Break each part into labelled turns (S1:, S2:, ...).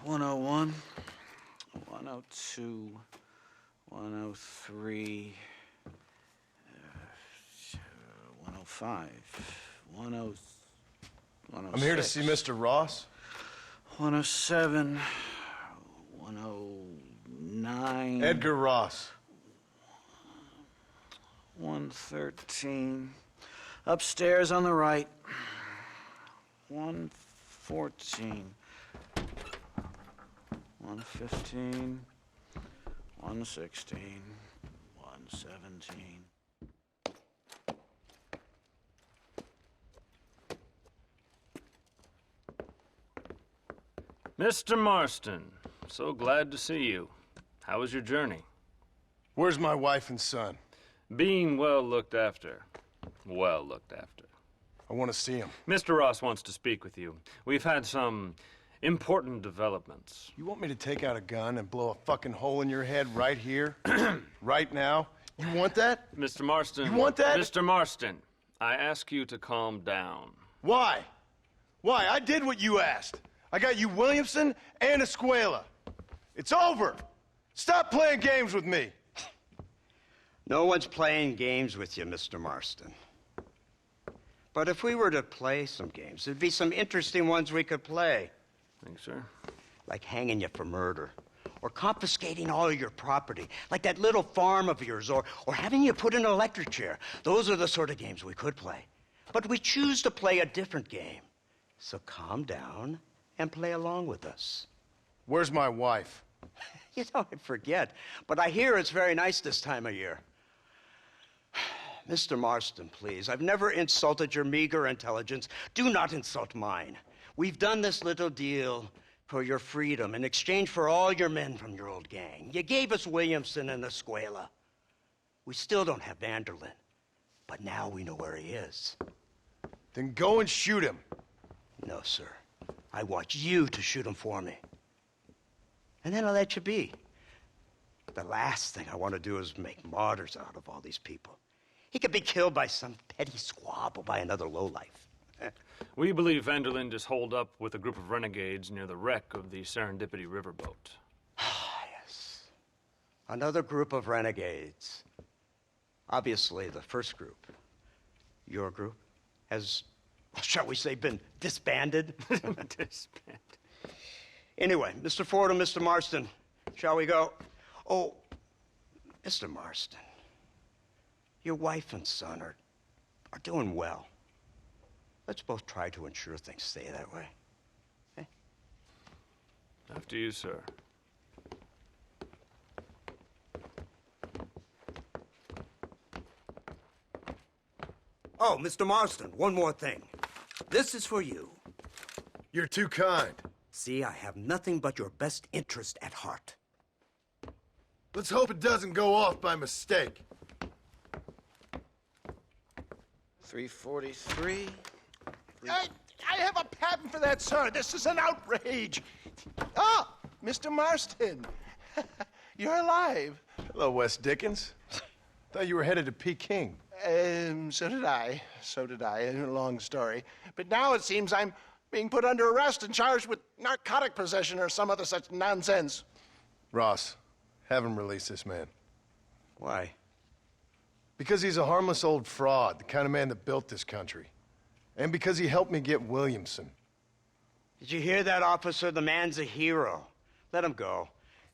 S1: 101, 102, 103, 105, 106.
S2: I'm here to see Mr. Ross.
S1: 107, 109.
S2: Edgar Ross.
S1: 113. Upstairs on the right. 114. 115. 116. 117.
S3: Mr. Marston, so glad to see you. How was your journey?
S2: Where's my wife and son?
S3: Being well looked after. Well looked after.
S2: I want to see him.
S3: Mr. Ross wants to speak with you. We've had some important developments.
S2: You want me to take out a gun and blow a fucking hole in your head right here? Right now? You want that?
S3: Mr. Marston.
S2: You want that?
S3: Mr. Marston, I ask you to calm down.
S2: Why? Why? I did what you asked. I got you Williamson and Escuela. It's over. Stop playing games with me.
S4: No one's playing games with you, Mr. Marston. But if we were to play some games, there'd be some interesting ones we could play.
S3: Thanks, sir.
S4: Like hanging you for murder, or confiscating all of your property, like that little farm of yours, or having you put in an electric chair. Those are the sort of games we could play. But we choose to play a different game. So calm down and play along with us.
S2: Where's my wife?
S4: You know, I forget, but I hear it's very nice this time of year. Mr. Marston, please, I've never insulted your meager intelligence. Do not insult mine. We've done this little deal for your freedom in exchange for all your men from your old gang. You gave us Williamson and Escuela. We still don't have Vanderlyn, but now we know where he is.
S2: Then go and shoot him.
S4: No, sir. I want you to shoot him for me. And then I'll let you be. The last thing I want to do is make martyrs out of all these people. He could be killed by some petty squabble by another lowlife.
S3: We believe Vanderlyn just holed up with a group of renegades near the wreck of the Serendipity riverboat.
S4: Ah, yes. Another group of renegades. Obviously, the first group, your group, has, shall we say, been disbanded?
S3: Disbanded.
S4: Anyway, Mr. Ford and Mr. Marston, shall we go? Oh, Mr. Marston, your wife and son are doing well. Let's both try to ensure things stay that way. Okay?
S3: After you, sir.
S4: Oh, Mr. Marston, one more thing. This is for you.
S2: You're too kind.
S4: See, I have nothing but your best interest at heart.
S2: Let's hope it doesn't go off by mistake.
S1: 343.
S5: I have a patent for that, sir. This is an outrage. Ah, Mr. Marston. You're alive.
S2: Hello, Wes Dickens. Thought you were headed to Peking.
S5: So did I. So did I. A long story. But now it seems I'm being put under arrest and charged with narcotic possession or some other such nonsense.
S2: Ross, have him release this man.
S4: Why?
S2: Because he's a harmless old fraud, the kind of man that built this country. And because he helped me get Williamson.
S4: Did you hear that, officer? The man's a hero. Let him go.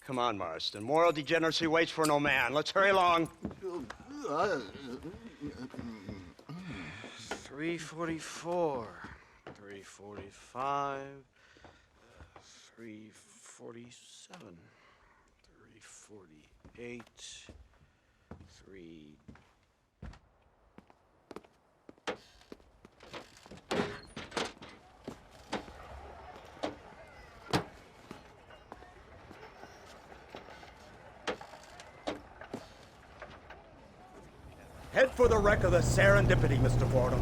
S4: Come on, Marston. Moral degeneracy waits for no man. Let's hurry along.
S1: 344. 345. 347. 348. 3...
S4: Head for the wreck of the Serendipity, Mr. Fordham.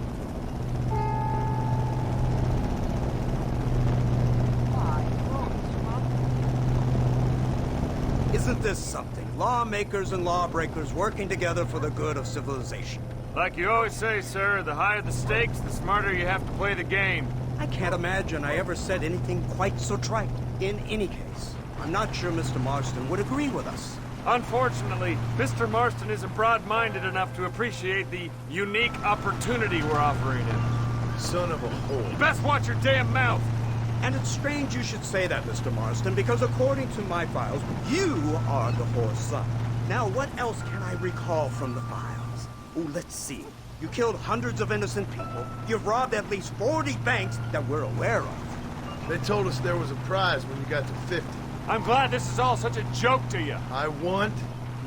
S4: Isn't this something? Lawmakers and lawbreakers working together for the good of civilization.
S3: Like you always say, sir, the higher the stakes, the smarter you have to play the game.
S4: I can't imagine I ever said anything quite so trite. In any case, I'm not sure Mr. Marston would agree with us.
S3: Unfortunately, Mr. Marston isn't broad-minded enough to appreciate the unique opportunity we're offering him.
S2: Son of a whore.
S3: You best watch your damn mouth!
S4: And it's strange you should say that, Mr. Marston, because according to my files, you are the whore's son. Now, what else can I recall from the files? Oh, let's see. You killed hundreds of innocent people. You've robbed at least 40 banks that we're aware of.
S2: They told us there was a prize when you got to 50.
S3: I'm glad this is all such a joke to you.
S2: I want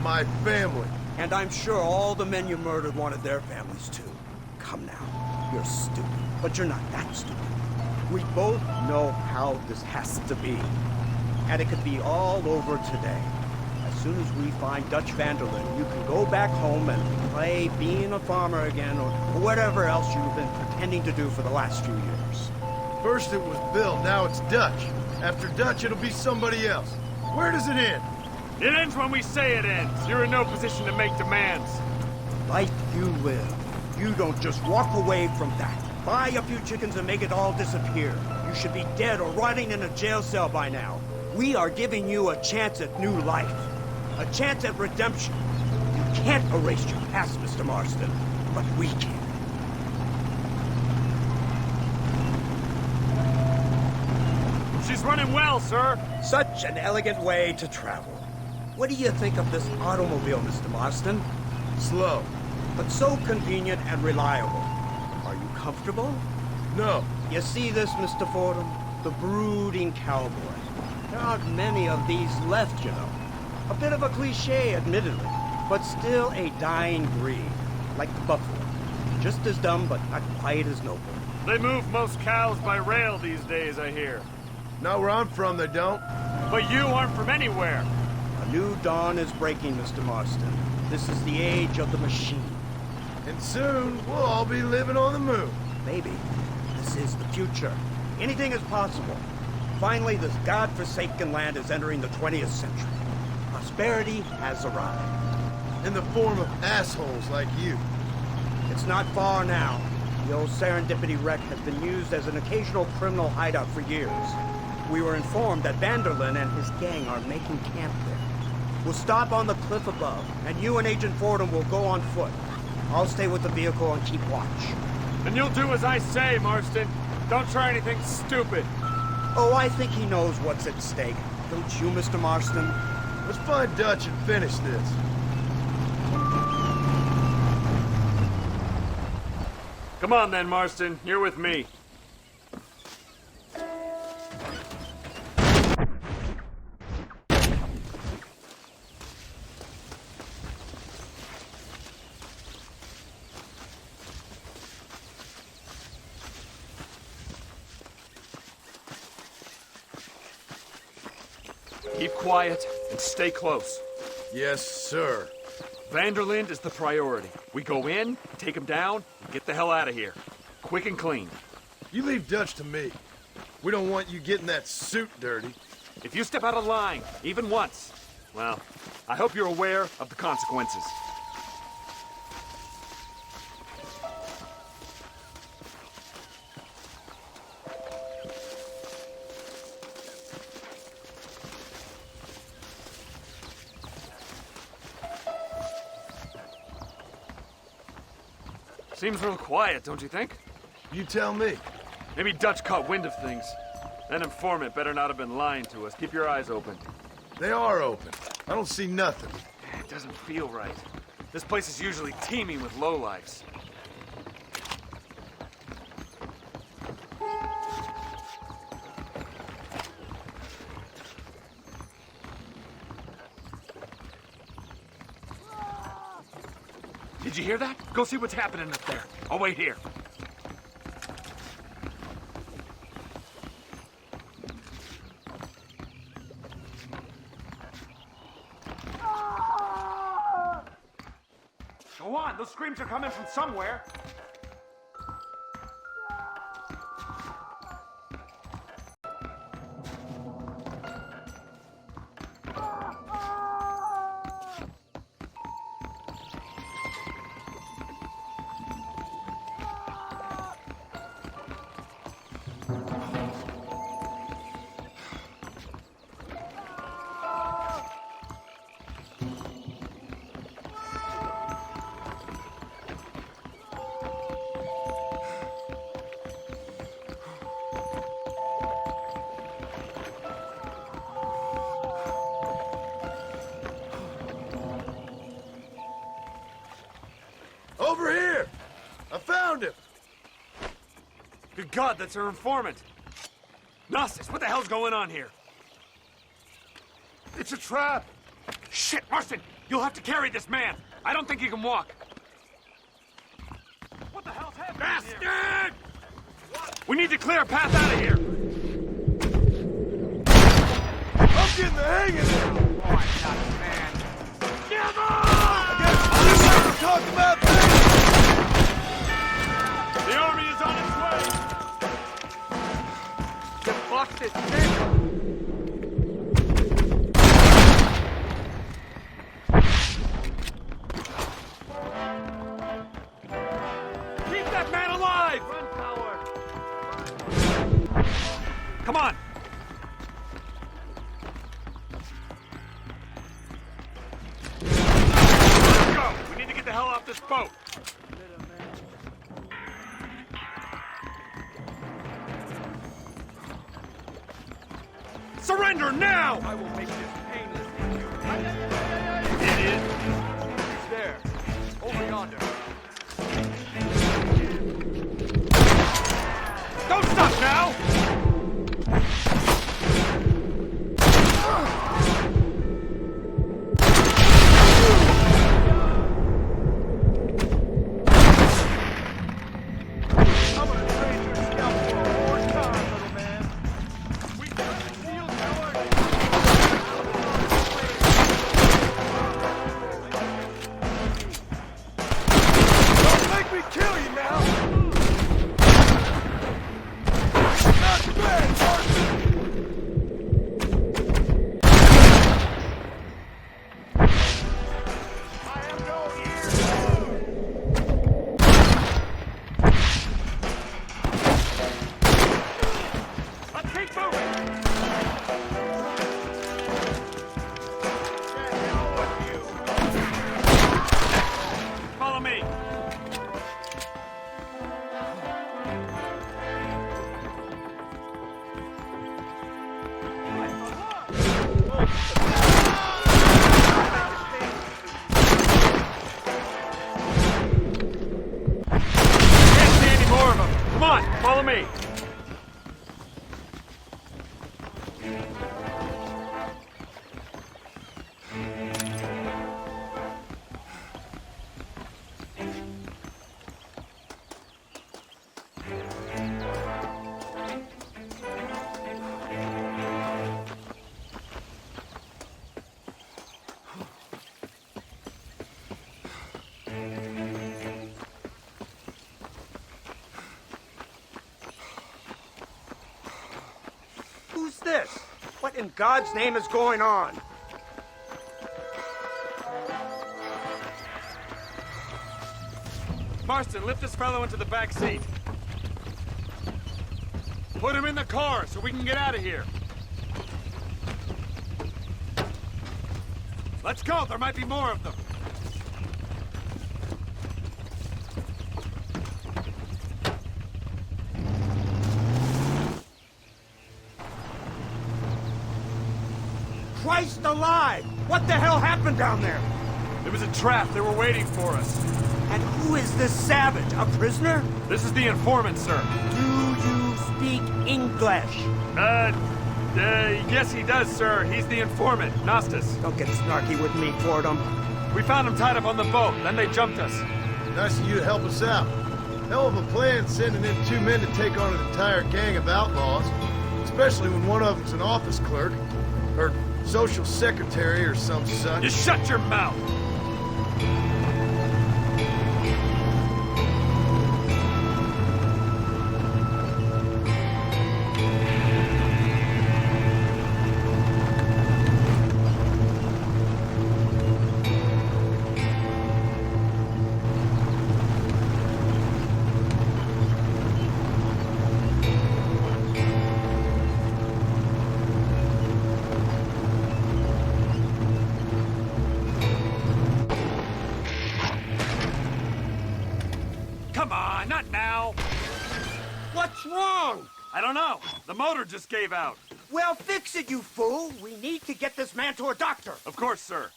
S2: my family.
S4: And I'm sure all the men you murdered wanted their families too. Come now. You're stupid, but you're not that stupid. We both know how this has to be. And it could be all over today. As soon as we find Dutch Vanderlyn, you can go back home and play being a farmer again or whatever else you've been pretending to do for the last few years.
S2: First it was Bill, now it's Dutch. After Dutch, it'll be somebody else. Where does it end?
S3: It ends when we say it ends. You're in no position to make demands.
S4: Life you live. You don't just walk away from that. Buy a few chickens and make it all disappear. You should be dead or rotting in a jail cell by now. We are giving you a chance at new life. A chance at redemption. You can't erase your past, Mr. Marston, but we can.
S3: She's running well, sir.
S4: Such an elegant way to travel. What do you think of this automobile, Mr. Marston?
S2: Slow.
S4: But so convenient and reliable. Are you comfortable?
S2: No.
S4: You see this, Mr. Fordham? The brooding cowboy. There aren't many of these left, you know. A bit of a cliche, admittedly, but still a dying breed, like the buffalo. Just as dumb, but not quite as noble.
S3: They move most cows by rail these days, I hear.
S2: Not where I'm from, they don't.
S3: But you aren't from anywhere.
S4: A new dawn is breaking, Mr. Marston. This is the age of the machine.
S2: And soon, we'll all be living on the moon.
S4: Maybe. This is the future. Anything is possible. Finally, this godforsaken land is entering the 20th century. Prosperity has arrived.
S2: In the form of assholes like you.
S4: It's not far now. The old Serendipity wreck has been used as an occasional criminal hideout for years. We were informed that Vanderlyn and his gang are making camp there. We'll stop on the cliff above, and you and Agent Fordham will go on foot. I'll stay with the vehicle and keep watch.
S3: And you'll do as I say, Marston. Don't try anything stupid.
S4: Oh, I think he knows what's at stake. Don't you, Mr. Marston?
S2: Let's find Dutch and finish this.
S3: Come on then, Marston. You're with me. Keep quiet and stay close.
S2: Yes, sir.
S3: Vanderlyn is the priority. We go in, take him down, and get the hell out of here. Quick and clean.
S2: You leave Dutch to me. We don't want you getting that suit dirty.
S3: If you step out of line, even once, well, I hope you're aware of the consequences. Seems real quiet, don't you think?
S2: You tell me.
S3: Maybe Dutch caught wind of things. That informant better not have been lying to us. Keep your eyes open.
S2: They are open. I don't see nothing.
S3: It doesn't feel right. This place is usually teeming with lowlifes. Did you hear that? Go see what's happening up there. I'll wait here. Go on, those screams are coming from somewhere. God, that's her informant. Gnostis, what the hell's going on here?
S2: It's a trap.
S3: Shit, Marston, you'll have to carry this man. I don't think he can walk. What the hell's happening Bastard! We need to clear a path out of here.
S2: I'm getting the hang of it.
S3: Oh, I'm not a man. Give up!
S2: Let's talk about things.
S3: The army is on its way. The fuck this thing. Keep that man alive! Run, coward! Come on! Let's go! We need to get the hell off this boat! Surrender now! I will make this painless for you. It is. He's there. Over yonder. Don't stop now!
S2: I'm gonna trade your scalp for more time, little man. We got the deal, coward. Don't make me kill you now. Not bad, Marston. I am no ear.
S3: Let's keep moving! Follow me! Can't see any more of them. Come on, follow me.
S4: Who's this? What in God's name is going on?
S3: Marston, lift this fellow into the back seat. Put him in the car so we can get out of here. Let's go, there might be more of them.
S4: Christ alive! What the hell happened down there?
S3: It was a trap, they were waiting for us.
S4: And who is this savage? A prisoner?
S3: This is the informant, sir.
S4: Do you speak English?
S3: Yes he does, sir. He's the informant, Gnostis.
S4: Don't get snarky with me, Fordham.
S3: We found him tied up on the boat, then they jumped us.
S2: Nice of you to help us out. Hell of a plan sending in 2 men to take on an entire gang of outlaws, especially when one of them's an office clerk, or social secretary or some such.
S3: You shut your mouth! Come on, not now.
S4: What's wrong?
S3: I don't know. The motor just gave out.
S4: Well, fix it, you fool. We need to get this man to a doctor.
S3: Of course, sir.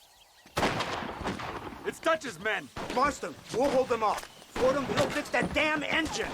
S3: It's Dutch's men.
S4: Marston, we'll hold them off. Fordham, we'll fix that damn engine.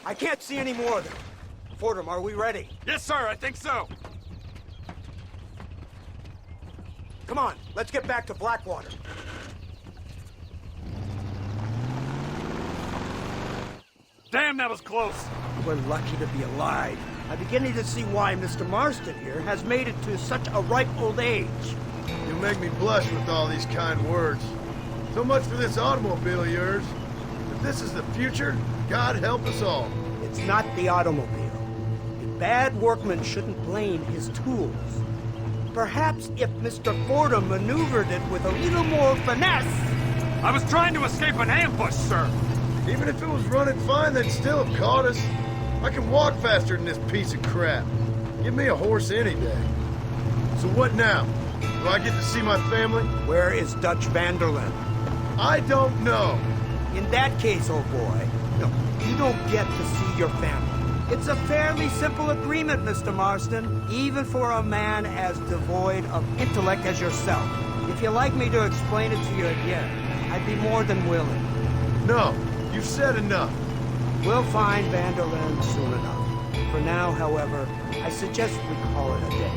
S4: I can't see any more of them. Fordham, are we ready?
S3: Yes, sir, I think so.
S4: Come on, let's get back to Blackwater.
S3: Damn, that was close.
S4: We're lucky to be alive. I'm beginning to see why Mr. Marston here has made it to such a ripe old age.
S2: You make me blush with all these kind words. So much for this automobile of yours. If this is the future, God help us all.
S4: It's not the automobile. A bad workman shouldn't blame his tools. Perhaps if Mr. Fordham maneuvered it with a little more finesse.
S3: I was trying to escape an ambush, sir.
S2: Even if it was running fine, they'd still have caught us. I can walk faster than this piece of crap. Give me a horse any day. So what now? Do I get to see my family?
S4: Where is Dutch Vanderlyn?
S2: I don't know.
S4: In that case, old boy, no, you don't get to see your family. It's a fairly simple agreement, Mr. Marston, even for a man as devoid of intellect as yourself. If you'd like me to explain it to you again, I'd be more than willing.
S2: No, you've said enough.
S4: We'll find Vanderlyn soon enough. For now, however, I suggest we call it a day.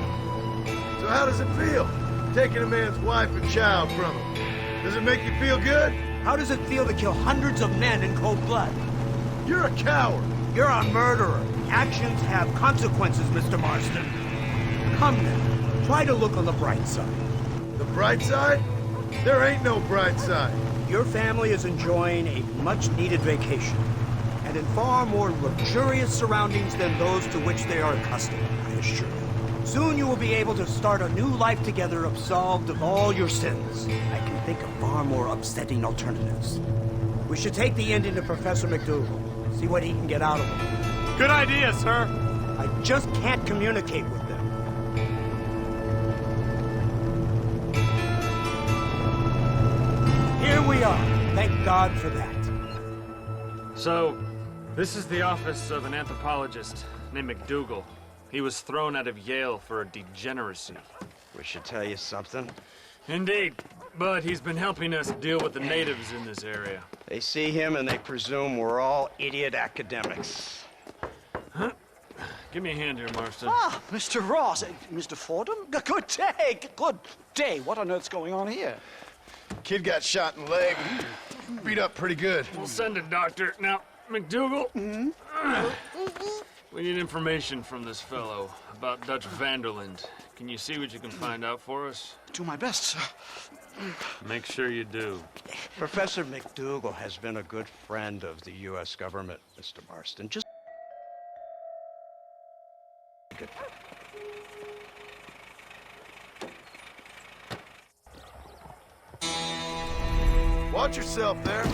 S2: So how does it feel, taking a man's wife and child from him? Does it make you feel good?
S4: How does it feel to kill hundreds of men in cold blood?
S2: You're a coward.
S4: You're a murderer. Actions have consequences, Mr. Marston. Come now, try to look on the bright side.
S2: The bright side? There ain't no bright side.
S4: Your family is enjoying a much-needed vacation, and in far more luxurious surroundings than those to which they are accustomed, I assure you. Soon you will be able to start a new life together, absolved of all your sins. I can think of far more upsetting alternatives. We should take the Indian to Professor McDougal, see what he can get out of him.
S3: Good idea, sir.
S4: I just can't communicate with them. Here we are. Thank God for that.
S3: So, this is the office of an anthropologist named McDougal. He was thrown out of Yale for a degeneracy.
S4: We should tell you something.
S3: Indeed, but he's been helping us deal with the natives in this area.
S4: They see him and they presume we're all idiot academics.
S3: Give me a hand here, Marston.
S1: Ah, Mr. Ross. Mr. Fordham? Good day. Good day. What on earth's going on here?
S2: Kid got shot in the leg. Beat up pretty good.
S3: We'll send a doctor. Now, McDougal, we need information from this fellow about Dutch Vanderlyn. Can you see what you can find out for us?
S1: Do my best, sir.
S3: Make sure you do.
S4: Professor McDougal has been a good friend of the U.S. government, Mr. Marston. Just
S2: Watch yourself there.